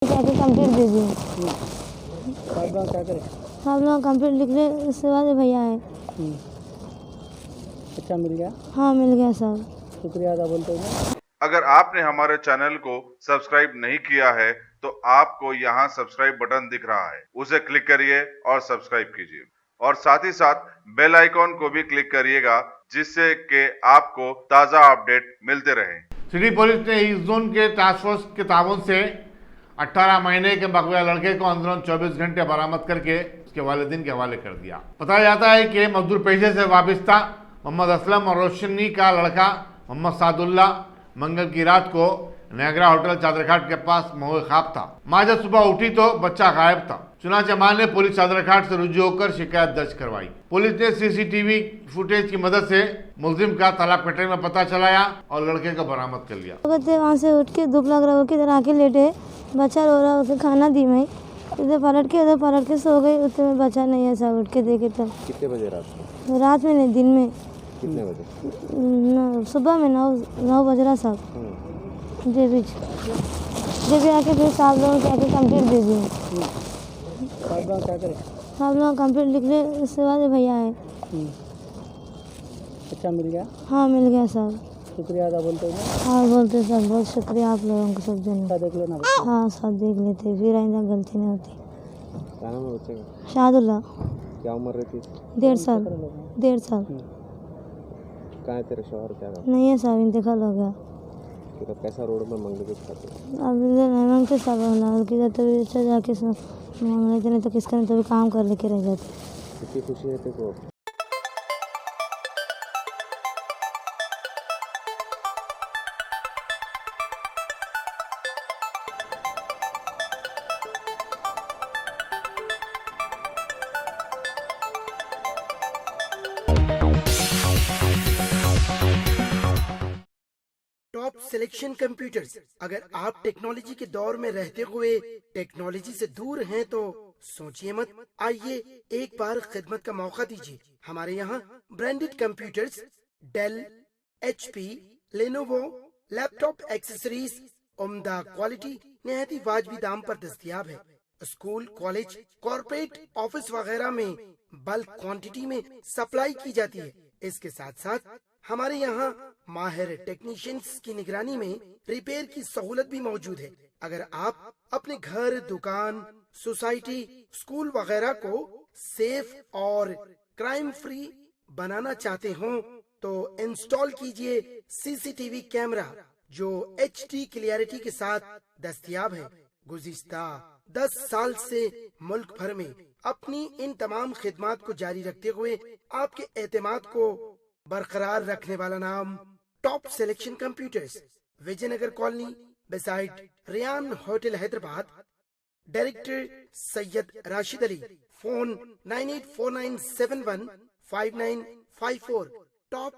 जाके कंप्लीट दे दिए। आप लोग क्या करें? आप लोग कंप्लीट लिख ले, उसके बाद भैया आए। अच्छा मिल गया? हाँ मिल गया सर। शुक्रिया अदा बोलते हुए। अगर आपने हमारे चैनल को सब्सक्राइब नहीं किया है तो आपको यहाँ सब्सक्राइब बटन दिख रहा है, उसे क्लिक करिए और सब्सक्राइब कीजिए और साथ ही साथ बेल आइकॉन को भी क्लिक करिएगा जिससे कि आपको ताज़ा अपडेट मिलते रहें। सिटी पुलिस ने इस जोन के टास्क फोर्स के ताउन से 18 महीने के मकबूजा लड़के को अंदर 24 घंटे बरामद करके उसके वालिदैन के हवाले कर दिया। बताया जाता है कि मजदूर पेशे से वाबस्ता मोहम्मद असलम और रोशनी का लड़का मोहम्मद सादुल्ला मंगल की रात को नायग्रा होटल चादरघाट के पास मोए ख्वाब था। माँ जब सुबह उठी तो बच्चा गायब था। चुनाचे माँ ने पुलिस चादरघाट से रुजू होकर शिकायत दर्ज करवाई। पुलिस ने सीसीटीवी फुटेज की मदद से मुलजिम का तालाब कटने में पता चलाया और लड़के को बरामद कर लिया। वहाँ से उठ के धूप लग रहा हो किधर आके लेटे, बच्चा रो रहा होकर खाना दी मैं, इधर पलट के सो गई। उतने में बच्चा नहीं है, सब उठ के देखे तब। कितने बजे रात में नहीं, दिन में। कितने बजे? सुबह में 9 बज रहा सब। जब आके फिर साहब लोगों के आके कंप्लीट दे दिए। आप लोग क्या करें? आप लोग कंप्लीट लिख ले, उसके बाद भैया आए। अच्छा मिल गया? हाँ मिल गया सर। शुक्रिया अदा बोलते हुए। हाँ बोलते सर, बहुत शुक्रिया आप लोगों को सब जन। देख लेना। हाँ सब देख लेते, फिर आइंदा गलती नहीं होती। क्या नाम है बच्चे का? शादुल्ला। क्या उम्र रहती है? 1.5 साल। 1.5 साल। कहाँ है तेरे शौहर? क्या नाम? नहीं है साहब, इंतकाल हो गया। तो कैसा रोड में मंगल कुछ खाते? अब इधर नहीं मांगते साहब, किधर तो अच्छा जाके मांग लेते, नहीं तो किसका नहीं तो भी काम कर लेके रह जाते। कितनी खुशी है तेरे को? Top selection computers. अगर आप टेक्नोलॉजी के दौर में रहते हुए टेक्नोलॉजी से दूर हैं तो सोचिए मत, आइए एक बार खिदमत का मौका दीजिए। हमारे यहाँ branded computers Dell, HP, Lenovo, laptop accessories उम्दा क्वालिटी निहायती वाजबी दाम पर दस्तयाब है। स्कूल, कॉलेज, कॉर्पोरेट, ऑफिस वगैरह में बल्क क्वांटिटी में सप्लाई की जाती है। इसके साथ साथ हमारे यहाँ माहिर टेक्नीशियंस की निगरानी में रिपेयर की सहूलत भी मौजूद है। अगर आप अपने घर, दुकान, सोसाइटी, स्कूल वगैरह को सेफ और क्राइम फ्री बनाना चाहते हो तो इंस्टॉल कीजिए CCTV कैमरा जो HD क्लियरिटी के साथ दस्तयाब है। गुज़िश्ता 10 साल से मुल्क भर में अपनी इन तमाम खिदमात को जारी रखते हुए आपके एतमाद को बरकरार रखने वाला नाम top selection computers, Vijayanagar colony beside Riyan hotel Hyderabad. Director Syed Rashid Ali. Phone 9849715954। Top